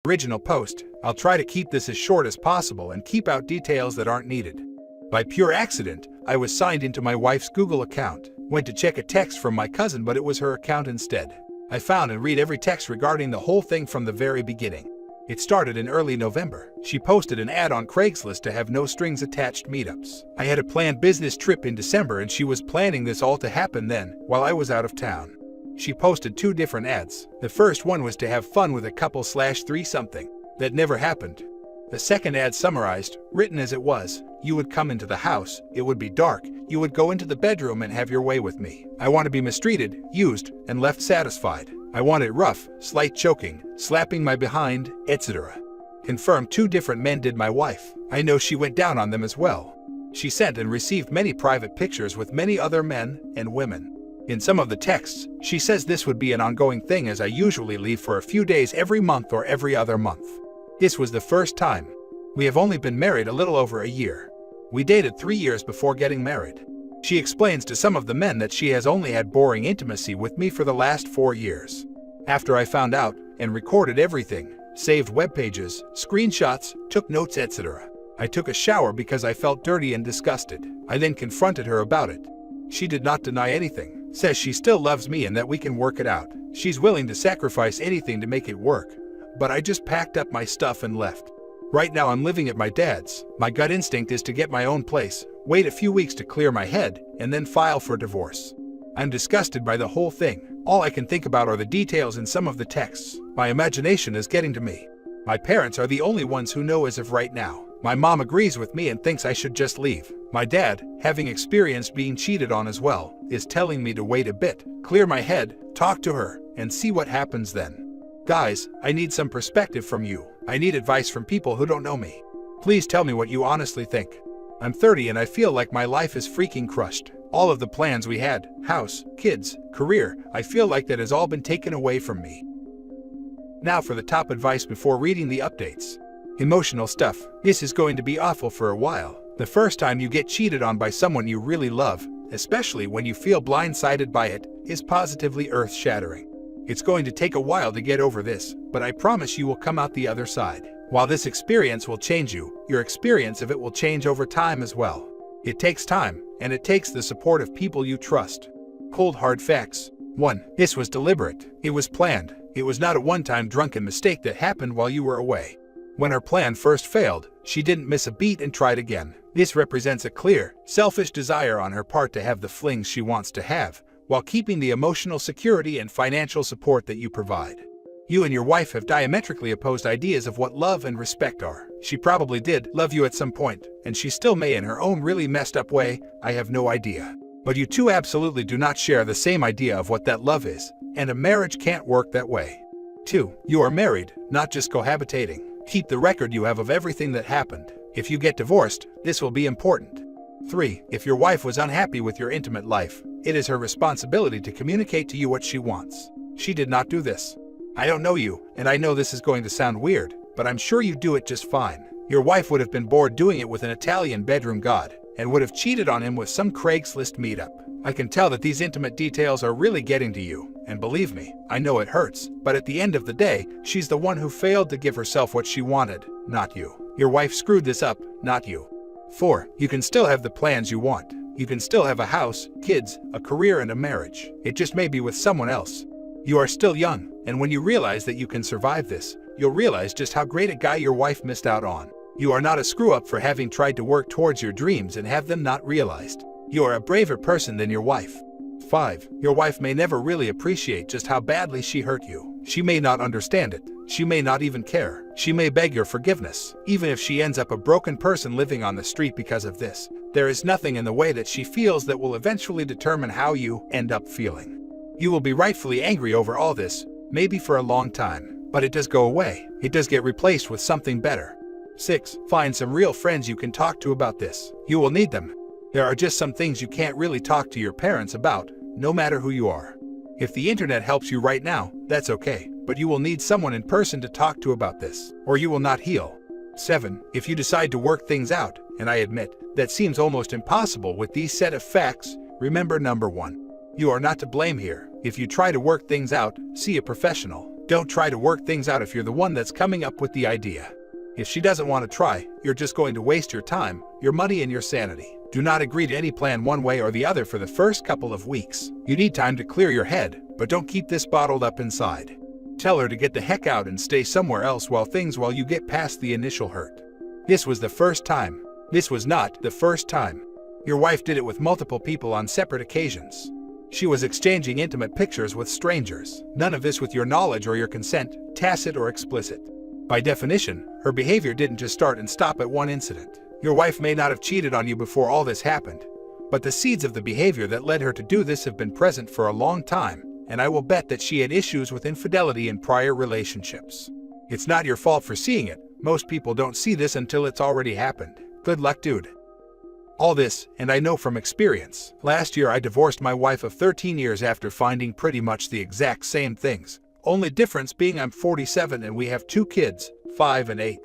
Original post. I'll try to keep this as short as possible and keep out details that aren't needed. By pure accident, I was signed into my wife's Google account. Went to check a text from my cousin, but it was her account instead. I found and read every text regarding the whole thing from the very beginning. It started in early November. She posted an ad on Craigslist to have no strings attached meetups. I had a planned business trip in December and she was planning this all to happen then, while I was out of town. She posted 2 different ads. The first one was to have fun with a couple/3-something. That never happened. The second ad summarized, written as it was, you would come into the house, it would be dark, you would go into the bedroom and have your way with me. I want to be mistreated, used, and left satisfied. I want it rough, slight choking, slapping my behind, etc. Confirmed 2 different men did my wife. I know she went down on them as well. She sent and received many private pictures with many other men and women. In some of the texts, she says this would be an ongoing thing as I usually leave for a few days every month or every other month. This was the first time. We have only been married a little over a year. We dated 3 years before getting married. She explains to some of the men that she has only had boring intimacy with me for the last 4 years. After I found out and recorded everything, saved web pages, screenshots, took notes, etc. I took a shower because I felt dirty and disgusted. I then confronted her about it. She did not deny anything. Says she still loves me and that we can work it out. She's willing to sacrifice anything to make it work. But I just packed up my stuff and left. Right now I'm living at my dad's. My gut instinct is to get my own place, wait a few weeks to clear my head, and then file for divorce. I'm disgusted by the whole thing. All I can think about are the details in some of the texts. My imagination is getting to me. My parents are the only ones who know as of right now. My mom agrees with me and thinks I should just leave. My dad, having experienced being cheated on as well, is telling me to wait a bit, clear my head, talk to her, and see what happens then. Guys, I need some perspective from you. I need advice from people who don't know me. Please tell me what you honestly think. I'm 30 and I feel like my life is freaking crushed. All of the plans we had, house, kids, career, I feel like that has all been taken away from me. Now for the top advice before reading the updates. Emotional stuff. This is going to be awful for a while. The first time you get cheated on by someone you really love, especially when you feel blindsided by it, is positively earth-shattering. It's going to take a while to get over this, but I promise you will come out the other side. While this experience will change you, your experience of it will change over time as well. It takes time, and it takes the support of people you trust. Cold hard facts. 1. This was deliberate. It was planned. It was not a one-time drunken mistake that happened while you were away. When her plan first failed, she didn't miss a beat and tried again. This represents a clear, selfish desire on her part to have the flings she wants to have, while keeping the emotional security and financial support that you provide. You and your wife have diametrically opposed ideas of what love and respect are. She probably did love you at some point, and she still may in her own really messed up way, I have no idea. But you two absolutely do not share the same idea of what that love is, and a marriage can't work that way. 2. You are married, not just cohabitating. Keep the record you have of everything that happened. If you get divorced, this will be important. 3. If your wife was unhappy with your intimate life, it is her responsibility to communicate to you what she wants. She did not do this. I don't know you, and I know this is going to sound weird, but I'm sure you do it just fine. Your wife would have been bored doing it with an Italian bedroom god, and would have cheated on him with some Craigslist meetup. I can tell that these intimate details are really getting to you, and believe me, I know it hurts, but at the end of the day, she's the one who failed to give herself what she wanted, not you. Your wife screwed this up, not you. 4. You can still have the plans you want. You can still have a house, kids, a career, and a marriage. It just may be with someone else. You are still young, and when you realize that you can survive this, you'll realize just how great a guy your wife missed out on. You are not a screw-up for having tried to work towards your dreams and have them not realized. You are a braver person than your wife. 5. Your wife may never really appreciate just how badly she hurt you. She may not understand it. She may not even care. She may beg your forgiveness. Even if she ends up a broken person living on the street because of this, there is nothing in the way that she feels that will eventually determine how you end up feeling. You will be rightfully angry over all this, maybe for a long time, but it does go away. It does get replaced with something better. 6. Find some real friends you can talk to about this. You will need them. There are just some things you can't really talk to your parents about, no matter who you are. If the internet helps you right now, that's okay, but you will need someone in person to talk to about this, or you will not heal. 7. If you decide to work things out, and I admit, that seems almost impossible with these set of facts, remember number 1. You are not to blame here. If you try to work things out, see a professional. Don't try to work things out if you're the one that's coming up with the idea. If she doesn't want to try, you're just going to waste your time, your money, and your sanity. Do not agree to any plan one way or the other for the first couple of weeks. You need time to clear your head, but don't keep this bottled up inside. Tell her to get the heck out and stay somewhere else while you get past the initial hurt. This was the first time. This was not the first time. Your wife did it with multiple people on separate occasions. She was exchanging intimate pictures with strangers. None of this with your knowledge or your consent, tacit or explicit. By definition, her behavior didn't just start and stop at one incident. Your wife may not have cheated on you before all this happened, but the seeds of the behavior that led her to do this have been present for a long time, and I will bet that she had issues with infidelity in prior relationships. It's not your fault for seeing it. Most people don't see this until it's already happened. Good luck, dude. All this, and I know from experience. Last year I divorced my wife of 13 years after finding pretty much the exact same things. Only difference being I'm 47 and we have 2 kids, 5 and 8.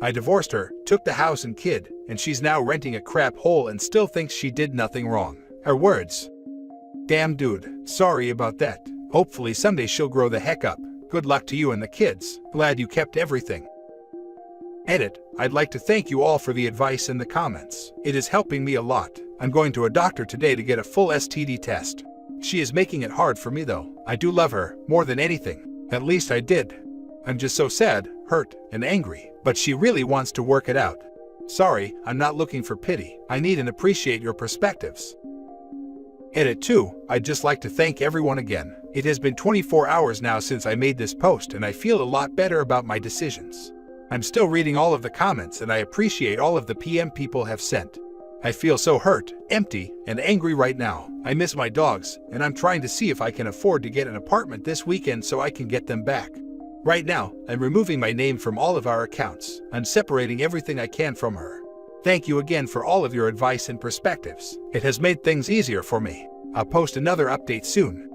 I divorced her, took the house and kid, and she's now renting a crap hole and still thinks she did nothing wrong. Her words. Damn dude, sorry about that. Hopefully someday she'll grow the heck up. Good luck to you and the kids. Glad you kept everything. Edit. I'd like to thank you all for the advice in the comments. It is helping me a lot. I'm going to a doctor today to get a full STD test. She is making it hard for me though. I do love her, more than anything. At least I did. I'm just so sad, hurt, and angry, but she really wants to work it out. Sorry, I'm not looking for pity. I need and appreciate your perspectives. Edit 2. I'd just like to thank everyone again. It has been 24 hours now since I made this post and I feel a lot better about my decisions. I'm still reading all of the comments and I appreciate all of the PM people have sent. I feel so hurt, empty, and angry right now. I miss my dogs, and I'm trying to see if I can afford to get an apartment this weekend so I can get them back. Right now, I'm removing my name from all of our accounts. I'm separating everything I can from her. Thank you again for all of your advice and perspectives. It has made things easier for me. I'll post another update soon.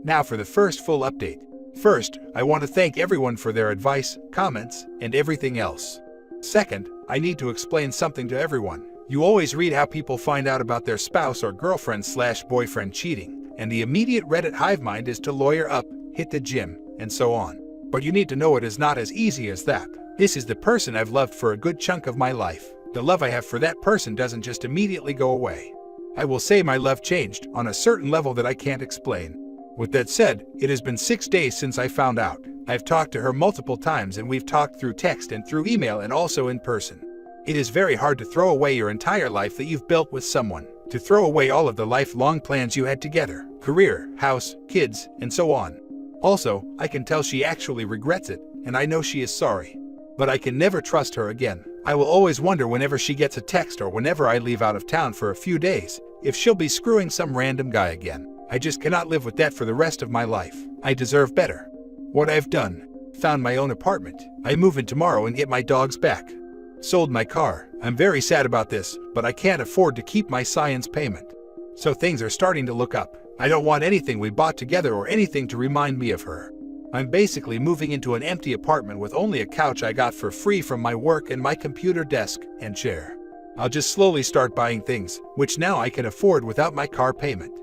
Now for the first full update. First, I want to thank everyone for their advice, comments, and everything else. Second, I need to explain something to everyone. You always read how people find out about their spouse or girlfriend/boyfriend cheating, and the immediate Reddit hive mind is to lawyer up, hit the gym, and so on. But you need to know it is not as easy as that. This is the person I've loved for a good chunk of my life. The love I have for that person doesn't just immediately go away. I will say my love changed on a certain level that I can't explain. With that said, it has been 6 days since I found out. I've talked to her multiple times and we've talked through text and through email and also in person. It is very hard to throw away your entire life that you've built with someone, to throw away all of the lifelong plans you had together, career, house, kids, and so on. Also, I can tell she actually regrets it, and I know she is sorry. But I can never trust her again. I will always wonder whenever she gets a text or whenever I leave out of town for a few days, if she'll be screwing some random guy again. I just cannot live with that for the rest of my life. I deserve better. What I've done. Found my own apartment. I move in tomorrow and get my dogs back. Sold my car. I'm very sad about this, but I can't afford to keep my science payment. So things are starting to look up. I don't want anything we bought together or anything to remind me of her. I'm basically moving into an empty apartment with only a couch I got for free from my work and my computer desk and chair. I'll just slowly start buying things, which now I can afford without my car payment.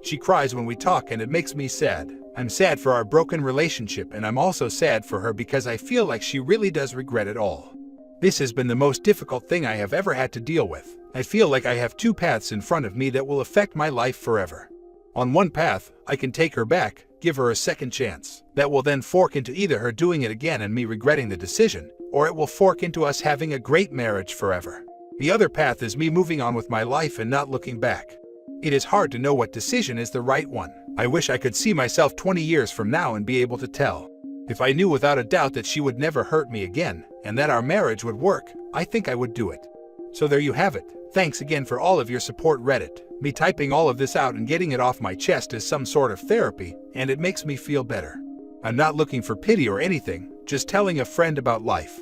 She cries when we talk and it makes me sad. I'm sad for our broken relationship and I'm also sad for her because I feel like she really does regret it all. This has been the most difficult thing I have ever had to deal with. I feel like I have 2 paths in front of me that will affect my life forever. On one path, I can take her back, give her a second chance. That will then fork into either her doing it again and me regretting the decision, or it will fork into us having a great marriage forever. The other path is me moving on with my life and not looking back. It is hard to know what decision is the right one. I wish I could see myself 20 years from now and be able to tell. If I knew without a doubt that she would never hurt me again, and that our marriage would work, I think I would do it. So there you have it. Thanks again for all of your support, Reddit. Me typing all of this out and getting it off my chest is some sort of therapy, and it makes me feel better. I'm not looking for pity or anything, just telling a friend about life.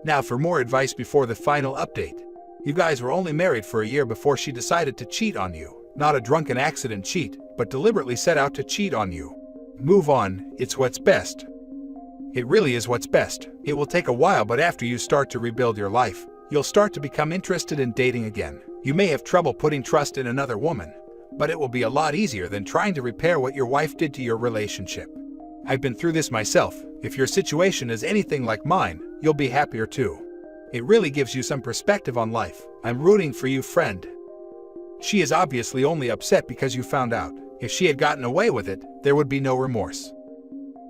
Now for more advice before the final update. You guys were only married for a year before she decided to cheat on you. Not a drunken accident cheat, but deliberately set out to cheat on you. Move on, it's what's best. It really is what's best. It will take a while, but after you start to rebuild your life, you'll start to become interested in dating again. You may have trouble putting trust in another woman, but it will be a lot easier than trying to repair what your wife did to your relationship. I've been through this myself. If your situation is anything like mine, you'll be happier too. It really gives you some perspective on life. I'm rooting for you, friend. She is obviously only upset because you found out. If she had gotten away with it, there would be no remorse.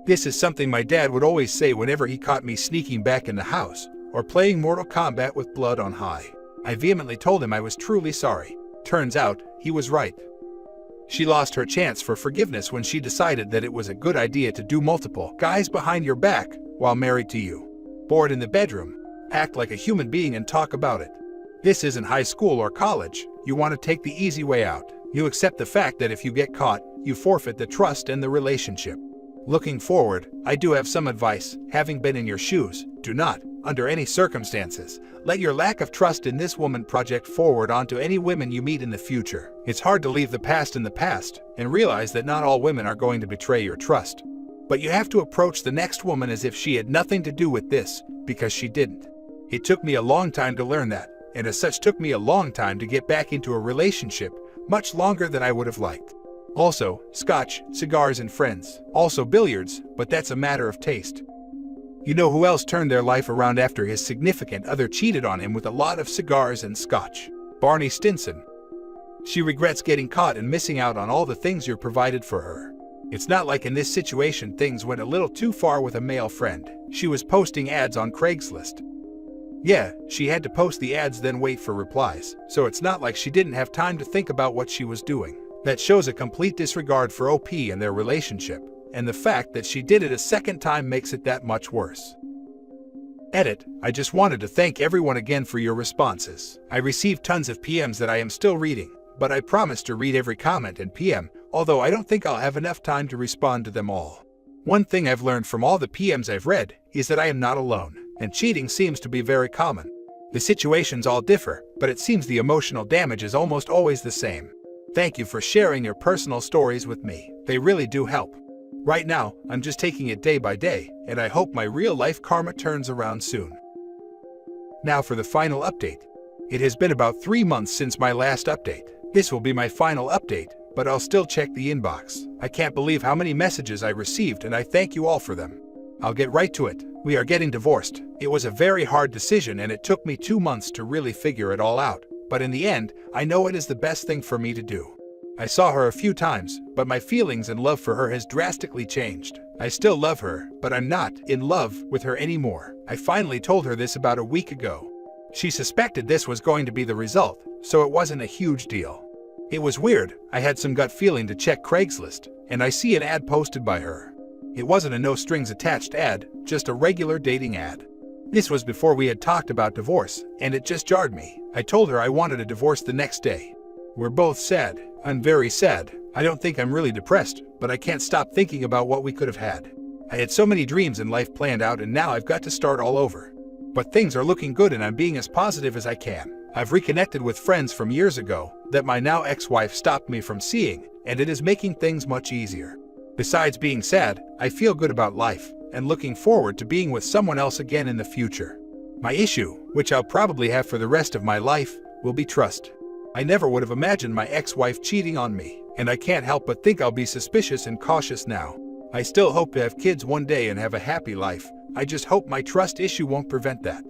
This is something my dad would always say whenever he caught me sneaking back in the house or playing Mortal Kombat with blood on high. I vehemently told him I was truly sorry. Turns out, he was right. She lost her chance for forgiveness when she decided that it was a good idea to do multiple guys behind your back while married to you. Bored in the bedroom, act like a human being and talk about it. This isn't high school or college. You want to take the easy way out. You accept the fact that if you get caught, you forfeit the trust and the relationship. Looking forward, I do have some advice. Having been in your shoes, do not, under any circumstances, let your lack of trust in this woman project forward onto any women you meet in the future. It's hard to leave the past in the past and realize that not all women are going to betray your trust. But you have to approach the next woman as if she had nothing to do with this, because she didn't. It took me a long time to learn that, and as such took me a long time to get back into a relationship, much longer than I would have liked. Also, scotch, cigars and friends. Also billiards, but that's a matter of taste. You know who else turned their life around after his significant other cheated on him with a lot of cigars and scotch? Barney Stinson. She regrets getting caught and missing out on all the things you provided for her. It's not like in this situation things went a little too far with a male friend. She was posting ads on Craigslist. Yeah, she had to post the ads then wait for replies, so it's not like she didn't have time to think about what she was doing. That shows a complete disregard for OP and their relationship, and the fact that she did it a second time makes it that much worse. Edit. I just wanted to thank everyone again for your responses. I received tons of PMs that I am still reading, but I promise to read every comment and PM, although I don't think I'll have enough time to respond to them all. One thing I've learned from all the PMs I've read is that I am not alone, and cheating seems to be very common. The situations all differ, but it seems the emotional damage is almost always the same. Thank you for sharing your personal stories with me. They really do help. Right now, I'm just taking it day by day, and I hope my real-life karma turns around soon. Now for the final update. It has been about 3 months since my last update. This will be my final update, but I'll still check the inbox. I can't believe how many messages I received, and I thank you all for them. I'll get right to it. We are getting divorced. It was a very hard decision, and it took me 2 months to really figure it all out. But in the end, I know it is the best thing for me to do. I saw her a few times, but my feelings and love for her has drastically changed. I still love her, but I'm not in love with her anymore. I finally told her this about a week ago. She suspected this was going to be the result, so it wasn't a huge deal. It was weird. I had some gut feeling to check Craigslist, and I see an ad posted by her. It wasn't a no-strings-attached ad, just a regular dating ad. This was before we had talked about divorce, and it just jarred me. I told her I wanted a divorce the next day. We're both sad. I'm very sad. I don't think I'm really depressed, but I can't stop thinking about what we could have had. I had so many dreams in life planned out, and now I've got to start all over. But things are looking good and I'm being as positive as I can. I've reconnected with friends from years ago that my now ex-wife stopped me from seeing, and it is making things much easier. Besides being sad, I feel good about life and looking forward to being with someone else again in the future. My issue, which I'll probably have for the rest of my life, will be trust. I never would have imagined my ex-wife cheating on me, and I can't help but think I'll be suspicious and cautious now. I still hope to have kids one day and have a happy life. I just hope my trust issue won't prevent that.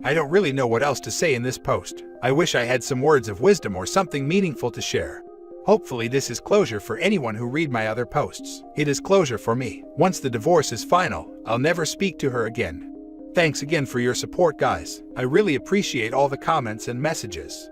I don't really know what else to say in this post. I wish I had some words of wisdom or something meaningful to share. Hopefully this is closure for anyone who read my other posts. It is closure for me. Once the divorce is final, I'll never speak to her again. Thanks again for your support, guys. I really appreciate all the comments and messages.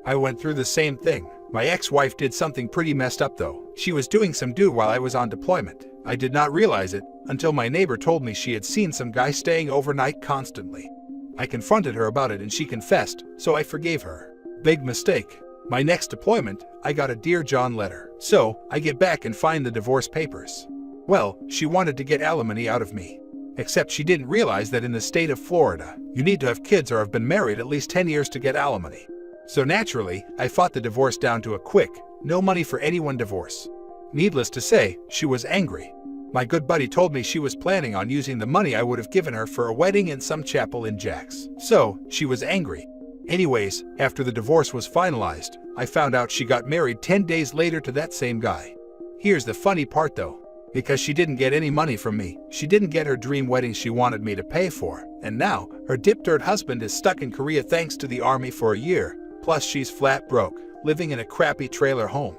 I went through the same thing. My ex-wife did something pretty messed up though. She was doing some do while I was on deployment. I did not realize it until my neighbor told me she had seen some guy staying overnight constantly. I confronted her about it and she confessed, so I forgave her. Big mistake. My next deployment, I got a Dear John letter. So, I get back and find the divorce papers. Well, she wanted to get alimony out of me. Except she didn't realize that in the state of Florida, you need to have kids or have been married at least 10 years to get alimony. So naturally, I fought the divorce down to a quick, no money for anyone divorce. Needless to say, she was angry. My good buddy told me she was planning on using the money I would have given her for a wedding in some chapel in Jax. So, she was angry. Anyways, after the divorce was finalized, I found out she got married 10 days later to that same guy. Here's the funny part though. Because she didn't get any money from me, she didn't get her dream wedding she wanted me to pay for, and now her dip-dirt husband is stuck in Korea thanks to the army for a year, plus she's flat broke, living in a crappy trailer home.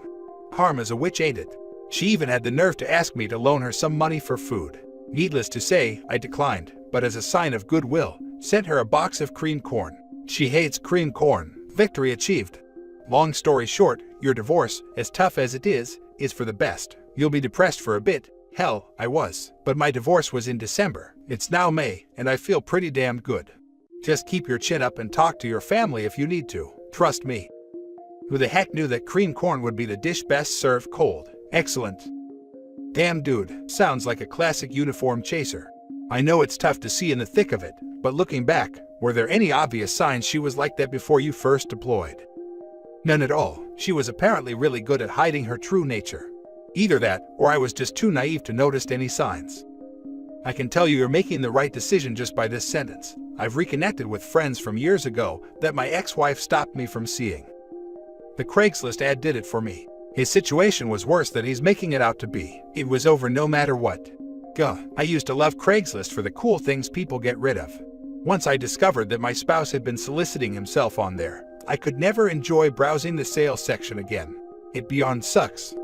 Karma's a witch, ain't it? She even had the nerve to ask me to loan her some money for food. Needless to say, I declined, but as a sign of goodwill, sent her a box of creamed corn. She hates creamed corn. Victory achieved. Long story short, your divorce, as tough as it is for the best. You'll be depressed for a bit. Hell, I was. But my divorce was in December. It's now May, and I feel pretty damn good. Just keep your chin up and talk to your family if you need to. Trust me. Who the heck knew that creamed corn would be the dish best served cold? Excellent. Damn dude, sounds like a classic uniform chaser. I know it's tough to see in the thick of it, but looking back, were there any obvious signs she was like that before you first deployed? None at all. She was apparently really good at hiding her true nature. Either that, or I was just too naive to notice any signs. I can tell you're making the right decision just by this sentence. I've reconnected with friends from years ago that my ex-wife stopped me from seeing. The Craigslist ad did it for me. His situation was worse than he's making it out to be. It was over no matter what. Gah, I used to love Craigslist for the cool things people get rid of. Once I discovered that my spouse had been soliciting himself on there, I could never enjoy browsing the sales section again. It beyond sucks.